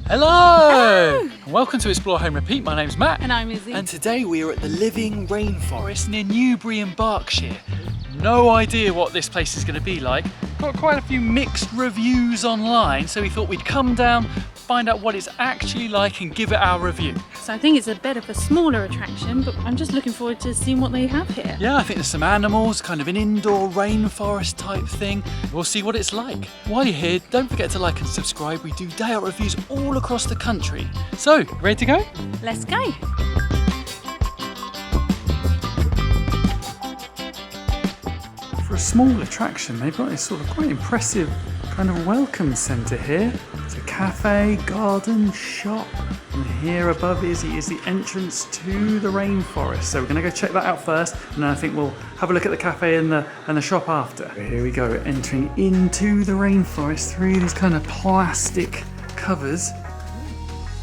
Hello! And welcome to Explore Home Repeat. My name's Matt. And I'm Izzy. And today we are at the living rainforest near Newbury in Berkshire. No idea what this place is going to be like. Got quite a few mixed reviews online, so we thought we'd come down, find out what it's actually like and give it our review. So I think it's a bit of a smaller attraction, but I'm just looking forward to seeing what they have here. Yeah, I think there's some animals, kind of an indoor rainforest type thing. We'll see what it's like. While you're here, don't forget to like and subscribe. We do day out reviews all across the country. So, ready to go? Let's go. For a small attraction, they've got this sort of quite impressive kind of welcome centre here. It's a cafe, garden, shop, and here above is the entrance to the rainforest. So we're going to go check that out first, and then I think we'll have a look at the cafe and the shop after. Here we go, entering into the rainforest through these kind of plastic covers.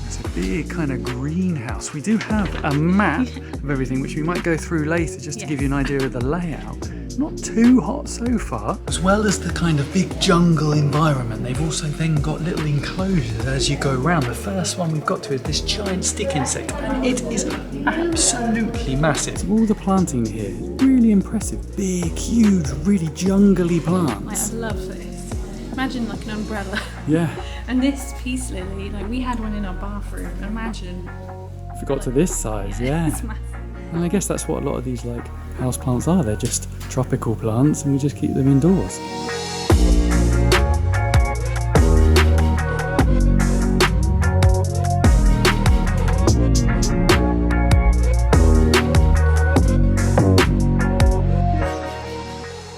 It's a big kind of greenhouse. We do have a map of everything, which we might go through later just to give you an idea of the layout. Not too hot so far. As well as the kind of big jungle environment, they've also then got little enclosures as you go around. The first one we've got to is this giant stick insect, and it is absolutely massive. All the planting here is really impressive. Big, huge, really jungly plants. I love this. Imagine like an umbrella. Yeah. And this peace lily, like we had one in our bathroom. Imagine. If it got to this size, yeah. It's massive. And I guess that's what a lot of these like house plants are. They're just tropical plants, and we just keep them indoors.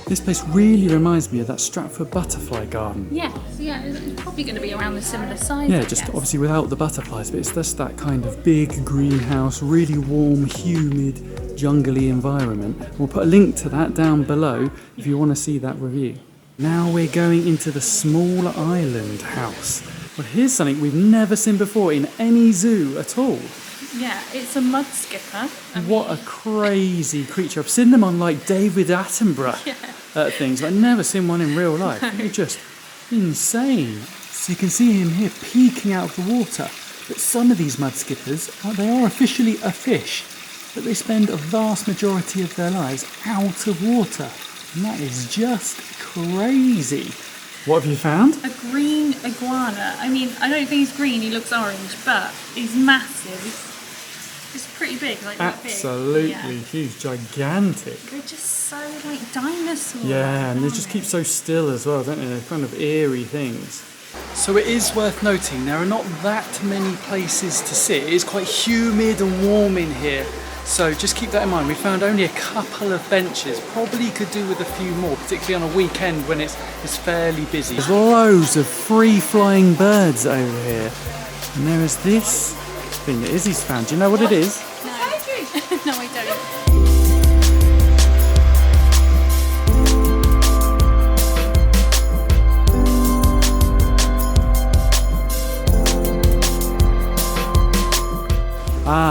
This place really reminds me of that Stratford butterfly garden. Yeah, so yeah, it's probably going to be around the similar size. Yeah, I just guess. obviously without the butterflies, but it's just that kind of big greenhouse, really warm, humid, jungly environment. We'll put a link to that down below if you want to see that review. Now we're going into the small island house. Well, here's something we've never seen before in any zoo at all. Yeah, it's a mud skipper. What a crazy creature. I've seen them on like David Attenborough things, but I've never seen one in real life. They're just insane. So you can see him here peeking out of the water. But some of these mud skippers, they are officially a fish, but they spend a vast majority of their lives out of water. And that is just crazy. What have you found? A green iguana. I mean, I don't think he's green, he looks orange, but he's massive. It's pretty big, like that big. Absolutely Yeah. huge, gigantic. They're just so like dinosaurs. Yeah, and they just keep so still as well, don't they? They're kind of eerie things. So it is worth noting there are not that many places to sit. It is quite humid and warm in here. So just keep that in mind. We found only a couple of benches. Probably could do with a few more, particularly on a weekend when it's fairly busy. There's loads of free-flying birds over here. And there is this thing that Izzy's found. Do you know what it is? No, no, I don't.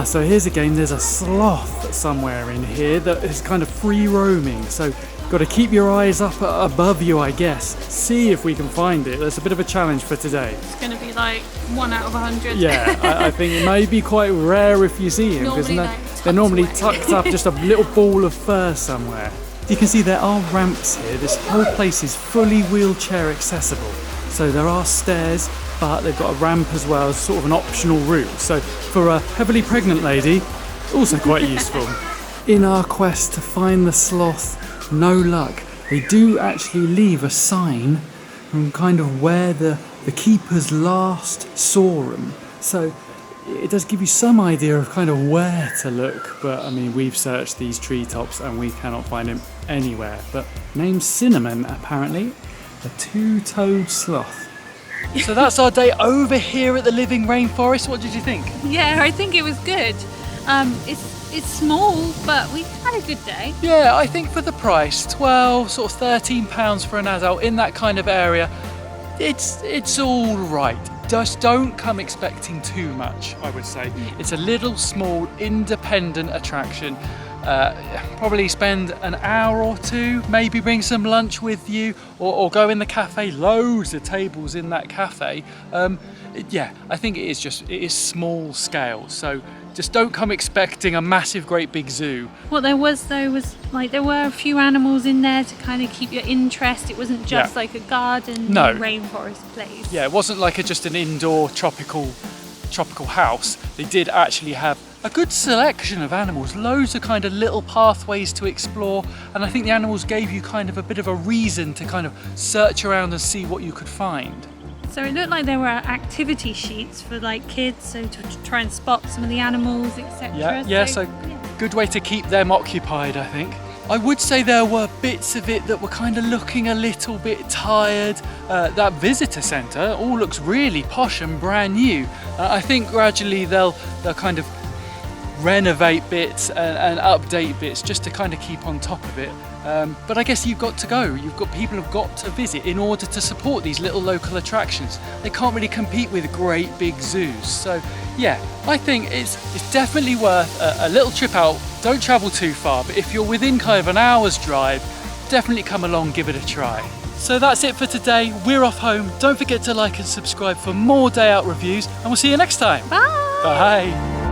So here's a game. There's a sloth somewhere in here that is kind of free roaming. So got to keep your eyes up above you, I guess. See if we can find it. That's a bit of a challenge for today. It's going to be like 1 out of 100. Yeah, I think it may be quite rare if you see him because they're normally tucked up just a little ball of fur somewhere. You can see there are ramps here. This whole place is fully wheelchair accessible. So there are stairs, but they've got a ramp as well as sort of an optional route. So for a heavily pregnant lady, also quite useful. In our quest to find the sloth, no luck. They do actually leave a sign from kind of where the keepers last saw him. So it does give you some idea of kind of where to look, but I mean, we've searched these treetops and we cannot find him anywhere. But named Cinnamon, apparently, a two-toed sloth. So that's our day over here at the living rainforest. What did you think? Yeah, I think it was good. It's small, but we had a good day. Yeah, I think for the price, 12, sort of £13 for an adult in that kind of area, it's all right. Just don't come expecting too much, I would say. It's a little small independent attraction. Probably spend an hour or two, maybe bring some lunch with you, or go in the cafe. Loads of tables in that cafe. Yeah, I think it is small scale, so just don't come expecting a massive great big zoo. What there was though was like there were a few animals in there to kind of keep your interest. It wasn't just like a garden rainforest place. Yeah, it wasn't like just an indoor tropical house. They did actually have a good selection of animals, loads of kind of little pathways to explore, and I think the animals gave you kind of a bit of a reason to kind of search around and see what you could find. So it looked like there were activity sheets for like kids, so to try and spot some of the animals, etc. So good way to keep them occupied, I think. I would say there were bits of it that were kind of looking a little bit tired. That visitor centre all looks really posh and brand new. I think gradually they'll kind of renovate bits and update bits just to kind of keep on top of it. But I guess you've got to go. People have got to visit in order to support these little local attractions. They can't really compete with great big zoos. So yeah, I think it's definitely worth a little trip out. Don't travel too far, but if you're within kind of an hour's drive, definitely come along, give it a try. So that's it for today. We're off home. Don't forget to like and subscribe for more day out reviews, and we'll see you next time. Bye! Bye.